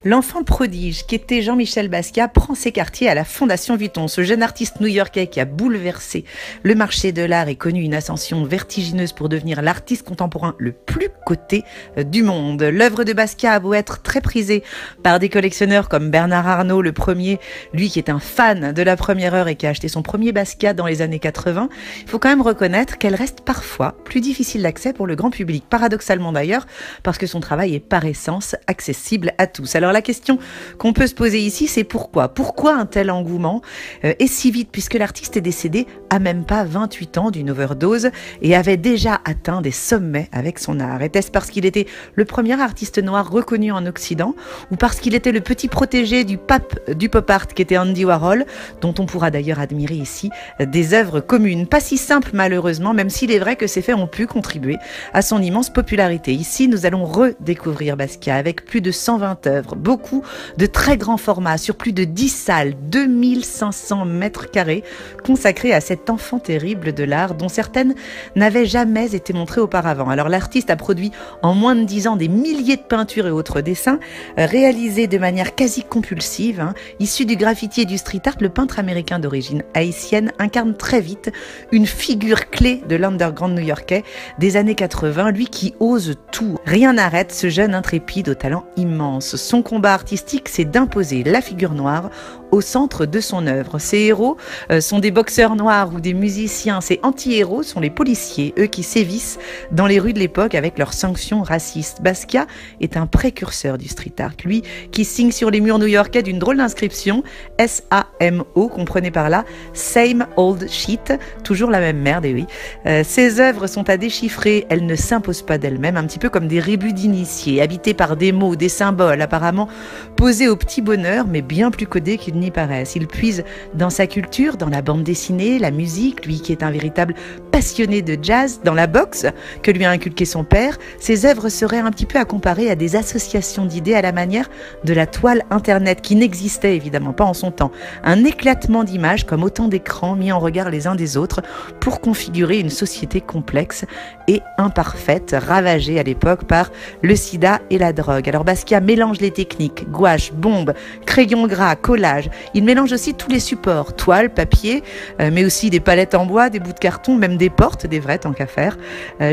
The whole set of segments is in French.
L'enfant prodige qu'était Jean-Michel Basquiat prend ses quartiers à la Fondation Vuitton. Ce jeune artiste new-yorkais qui a bouleversé le marché de l'art et connu une ascension vertigineuse pour devenir l'artiste contemporain le plus coté du monde. L'œuvre de Basquiat a beau être très prisée par des collectionneurs comme Bernard Arnault, le premier, lui qui est un fan de la première heure et qui a acheté son premier Basquiat dans les années 80. Il faut quand même reconnaître qu'elle reste parfois plus difficile d'accès pour le grand public. Paradoxalement d'ailleurs, parce que son travail est par essence accessible à tous. Alors la question qu'on peut se poser ici, c'est pourquoi ? Pourquoi un tel engouement et si vite, puisque l'artiste est décédé à même pas 28 ans d'une overdose et avait déjà atteint des sommets avec son art. Était-ce parce qu'il était le premier artiste noir reconnu en Occident ou parce qu'il était le petit protégé du pape du pop art qui était Andy Warhol, dont on pourra d'ailleurs admirer ici des œuvres communes. Pas si simple malheureusement, même s'il est vrai que ces faits ont pu contribuer à son immense popularité. Ici, nous allons redécouvrir Basquiat avec plus de 120 œuvres. Beaucoup de très grands formats sur plus de 10 salles, 2500 mètres carrés consacrés à cet enfant terrible de l'art dont certaines n'avaient jamais été montrées auparavant. Alors l'artiste a produit en moins de 10 ans des milliers de peintures et autres dessins réalisés de manière quasi compulsive. Issu du graffiti et du street art, le peintre américain d'origine haïtienne incarne très vite une figure clé de l'underground new-yorkais des années 80, lui qui ose tout. Rien n'arrête ce jeune intrépide au talent immense. Son combat artistique, c'est d'imposer la figure noire au centre de son œuvre. Ses héros sont des boxeurs noirs ou des musiciens. Ses anti-héros sont les policiers, eux qui sévissent dans les rues de l'époque avec leurs sanctions racistes. Basquiat est un précurseur du street art, lui qui signe sur les murs new-yorkais d'une drôle d'inscription, S-A-M-O, comprenez par là, Same Old Shit, toujours la même merde, et oui. Ses œuvres sont à déchiffrer, elles ne s'imposent pas d'elles-mêmes, un petit peu comme des rébus d'initiés, habités par des mots, des symboles, apparemment posés au petit bonheur, mais bien plus codés qu'ils n'y paraissent. Il puise dans sa culture, dans la bande dessinée, la musique, lui qui est un véritable passionné de jazz, dans la boxe que lui a inculqué son père. Ses œuvres seraient un petit peu à comparer à des associations d'idées à la manière de la toile internet qui n'existait évidemment pas en son temps. Un éclatement d'images comme autant d'écrans mis en regard les uns des autres pour configurer une société complexe et imparfaite, ravagée à l'époque par le sida et la drogue. Alors Basquiat mélange les techniques, gouache, bombe, crayon gras, collage. Il mélange aussi tous les supports, toile, papier, mais aussi des palettes en bois, des bouts de carton, même des portes, des vrais tant qu'à faire.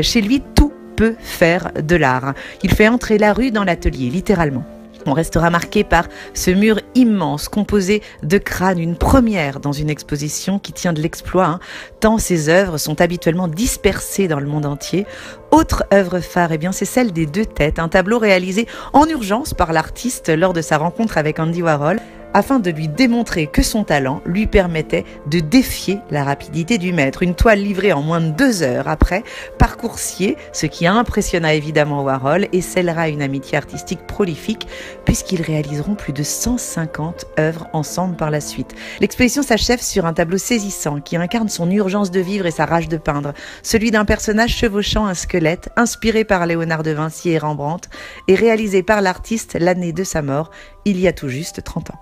Chez lui, tout peut faire de l'art. Il fait entrer la rue dans l'atelier, littéralement. On restera marqué par ce mur immense composé de crânes, une première dans une exposition qui tient de l'exploit, tant ces œuvres sont habituellement dispersées dans le monde entier. Autre œuvre phare, eh bien, c'est celle des deux têtes, un tableau réalisé en urgence par l'artiste lors de sa rencontre avec Andy Warhol, afin de lui démontrer que son talent lui permettait de défier la rapidité du maître. Une toile livrée en moins de 2 heures après, par coursier, ce qui impressionna évidemment Warhol et scellera une amitié artistique prolifique puisqu'ils réaliseront plus de 150 œuvres ensemble par la suite. L'exposition s'achève sur un tableau saisissant qui incarne son urgence de vivre et sa rage de peindre, celui d'un personnage chevauchant un squelette inspiré par Léonard de Vinci et Rembrandt et réalisé par l'artiste l'année de sa mort, il y a tout juste 30 ans.